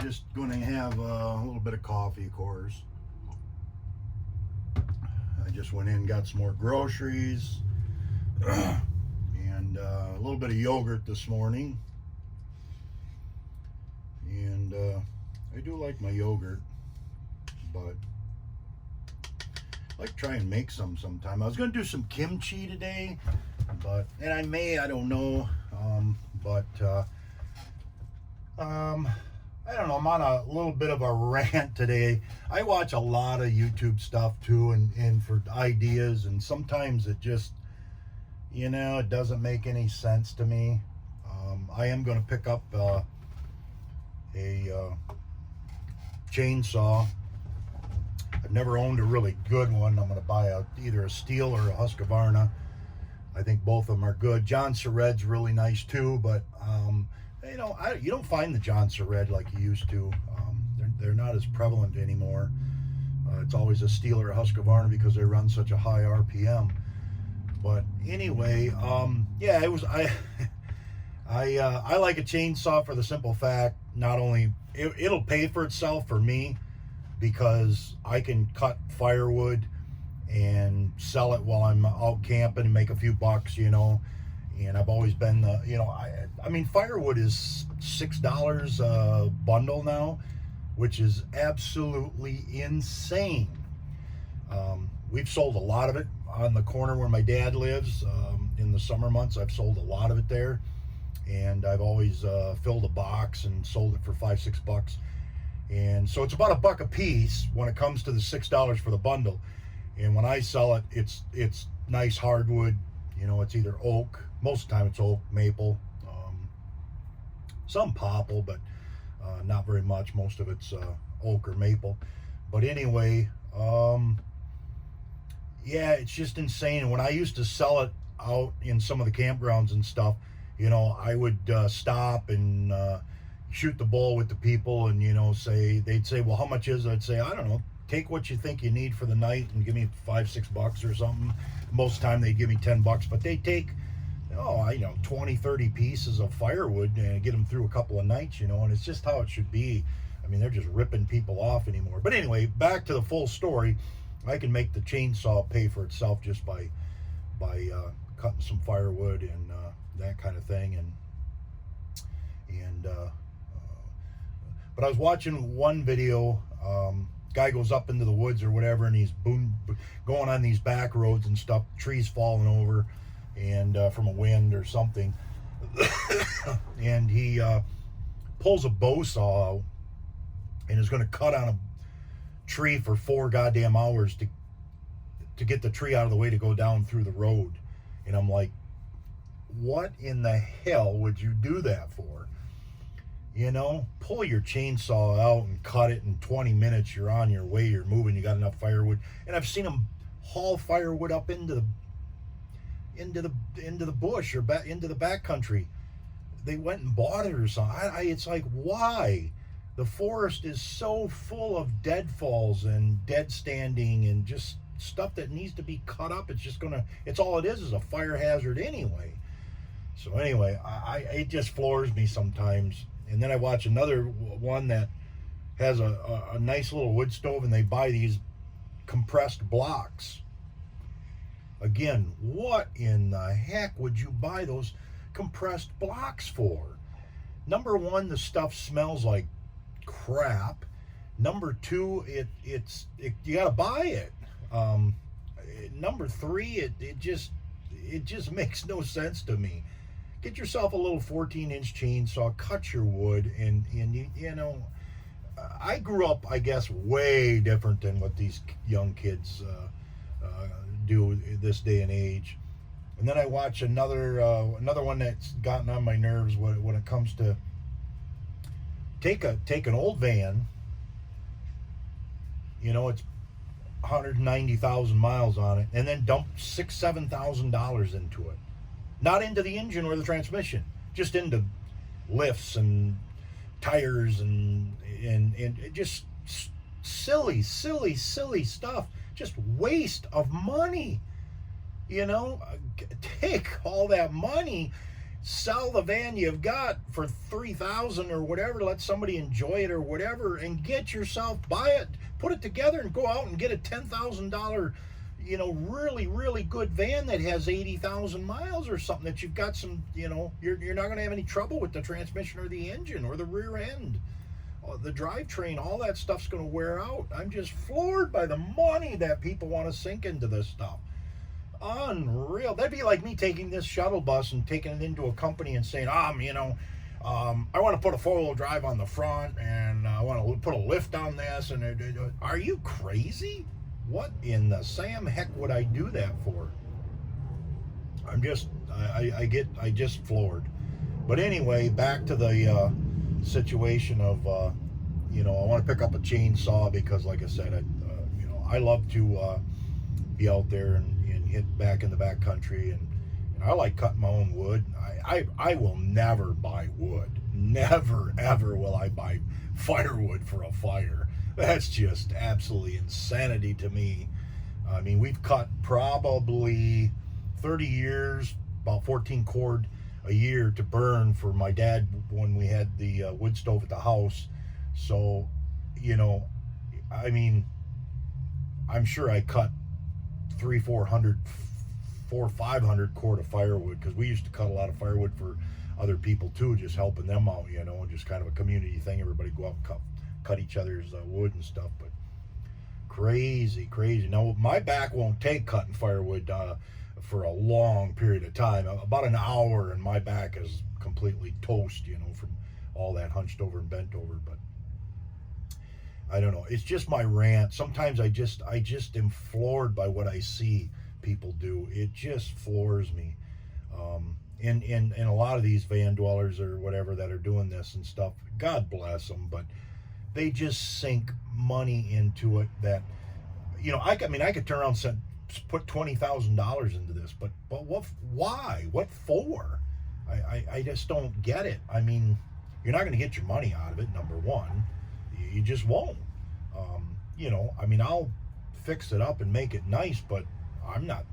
just going to have a little bit of coffee, of course. I just went in and got some more groceries and a little bit of yogurt this morning. And I do like my yogurt, but I like to try and make some sometime. I was going to do some kimchi today, and I don't know, I don't know, I'm on a little bit of a rant today. I watch a lot of YouTube stuff too, and for ideas, and sometimes it just, it doesn't make any sense to me. I am going to pick up a chainsaw. I've never owned a really good one. I'm going to buy either a Steel or a Husqvarna. I think both of them are good. John Sered's really nice too, but you don't find the John Sered like you used to. They're not as prevalent anymore. It's always a Steel or a Husqvarna because they run such a high RPM. But anyway, yeah, it was I like a chainsaw for the simple fact, not only it'll pay for itself for me, because I can cut firewood and sell it while I'm out camping and make a few bucks, and I've always been I mean, firewood is $6 a bundle now, which is absolutely insane. We've sold a lot of it on the corner where my dad lives. In the summer months, I've sold a lot of it there, and I've always filled a box and sold it for $5-6. And so it's about $1 a piece when it comes to the $6 for the bundle. And when I sell it, it's nice hardwood. It's either oak. Most of the time it's oak, maple, some popple, but not very much. Most of it's oak or maple. But anyway, yeah, it's just insane. And when I used to sell it out in some of the campgrounds and stuff, I would stop and shoot the bull with the people, and they'd say, well, how much is it? I'd say, I don't know, take what you think you need for the night and give me $5-6 or something. Most of the time they'd give me $10, but they take 20-30 pieces of firewood and get them through a couple of nights, and it's just how it should be. I mean, they're just ripping people off anymore. But anyway, back to the full story. I can make the chainsaw pay for itself just by cutting some firewood and that kind of thing. But I was watching one video. Guy goes up into the woods or whatever, and he's going on these back roads and stuff, trees falling over, and from a wind or something. And he pulls a bow saw out and is going to cut on a tree for 4 goddamn hours to get the tree out of the way to go down through the road. And I'm like, what in the hell would you do that for? Pull your chainsaw out and cut it in 20 minutes. You're on your way. You're moving. You got enough firewood. And I've seen them haul firewood up into the bush or back into the backcountry. They went and bought it or something. It's like, why? The forest is so full of deadfalls and dead standing and just stuff that needs to be cut up. It's all it is a fire hazard anyway. So anyway, it just floors me sometimes. And then I watch another one that has a nice little wood stove, and they buy these compressed blocks. Again, what in the heck would you buy those compressed blocks for? Number one, the stuff smells like crap. Number two, you gotta buy it. Number three, it just makes no sense to me. Get yourself a little 14-inch chainsaw, cut your wood, and I grew up, I guess, way different than what these young kids do this day and age. And then I watch another one that's gotten on my nerves when it comes to take an old van. It's 190,000 miles on it, and then dump $6,000-7,000 into it. Not into the engine or the transmission, just into lifts and tires and just silly stuff. Just waste of money. Take all that money, sell the van you've got for $3,000 or whatever, let somebody enjoy it or whatever, and get yourself, buy it, put it together, and go out and get a $10,000, really, really good van that has 80,000 miles or something, that you've got some, you're not going to have any trouble with the transmission or the engine or the rear end. The drivetrain, all that stuff's going to wear out. I'm just floored by the money that people want to sink into this stuff. Unreal. That'd be like me taking this shuttle bus and taking it into a company and saying, I want to put a four-wheel drive on the front, and I want to put a lift on this. And are you crazy? What in the Sam heck would I do that for? I just floored. But anyway, back to the situation of, I want to pick up a chainsaw because, like I said, I love to be out there and hit back in the back country, and I like cutting my own wood. I will never buy wood. Never, ever will I buy firewood for a fire. That's just absolutely insanity to me. I mean, we've cut probably 30 years, about 14 cord a year to burn for my dad when we had the wood stove at the house. So, I mean, I'm sure I cut 400, 500 cord of firewood, because we used to cut a lot of firewood for other people too, just helping them out, just kind of a community thing. Everybody go out and cut each other's wood and stuff. But crazy. Now, my back won't take cutting firewood for a long period of time. About an hour and my back is completely toast, from all that hunched over and bent over. But I don't know. It's just my rant. Sometimes I just am floored by what I see people do. It just floors me. And a lot of these van dwellers or whatever that are doing this and stuff, God bless them, but they just sink money into it that, I could turn around and put $20,000 into this, but what? Why? What for? I just don't get it. I mean, you're not going to get your money out of it. Number one, you just won't. I'll fix it up and make it nice, but I'm not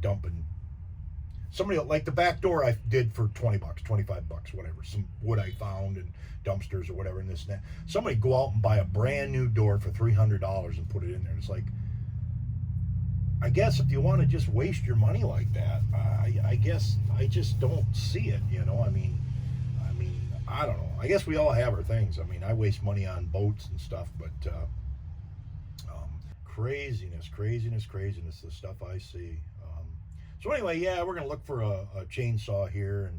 dumping. Somebody like the back door I did for $20, $25, whatever. Some wood I found and dumpsters or whatever, and this and that. Somebody go out and buy a brand new door for $300 and put it in there. It's like, I guess if you want to just waste your money like that, I guess I just don't see it. I don't know. I guess we all have our things. I waste money on boats and stuff, but craziness, the stuff I see. So anyway, yeah, we're gonna look for a chainsaw here,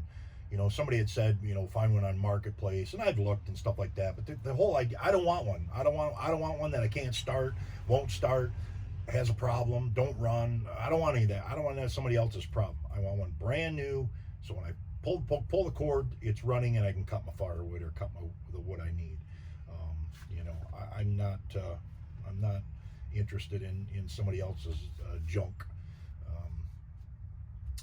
and somebody had said, find one on Marketplace, and I've looked and stuff like that. But the whole idea, I don't want one. I don't want one that I can't start, won't start, has a problem, don't run. I don't want any of that. I don't want to have somebody else's problem. I want one brand new, so when I pull the cord, it's running, and I can cut my firewood or cut the wood I need. I'm not interested in somebody else's junk.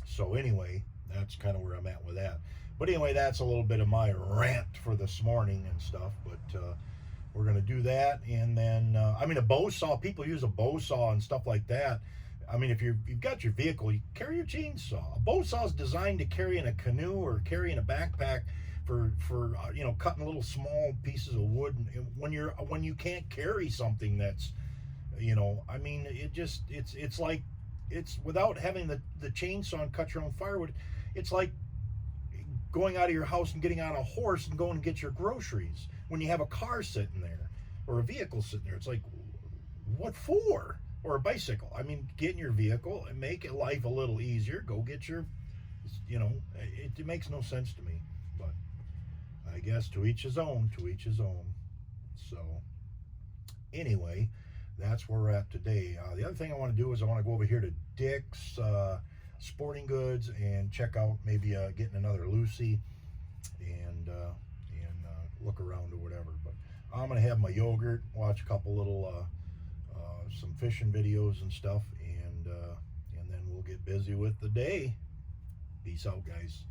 So anyway, that's kind of where I'm at with that. But anyway, that's a little bit of my rant for this morning and stuff. But we're going to do that. And then, a bow saw, people use a bow saw and stuff like that. If you've got your vehicle, you carry your chainsaw. A bow saw is designed to carry in a canoe or carry in a backpack for cutting little small pieces of wood. And when you can't carry something that's, it's without having the chainsaw and cut your own firewood. It's like going out of your house and getting on a horse and going and get your groceries when you have a car sitting there or a vehicle sitting there. It's like, what for? Or a bicycle. Get in your vehicle and make life a little easier. Go get your, it makes no sense to me. But I guess to each his own. So anyway, that's where we're at today. The other thing I want to do is I want to go over here to Dick's Sporting Goods and check out maybe getting another Lucy and look around or whatever. But I'm going to have my yogurt, watch a couple little some fishing videos and stuff, and then we'll get busy with the day. Peace out, guys.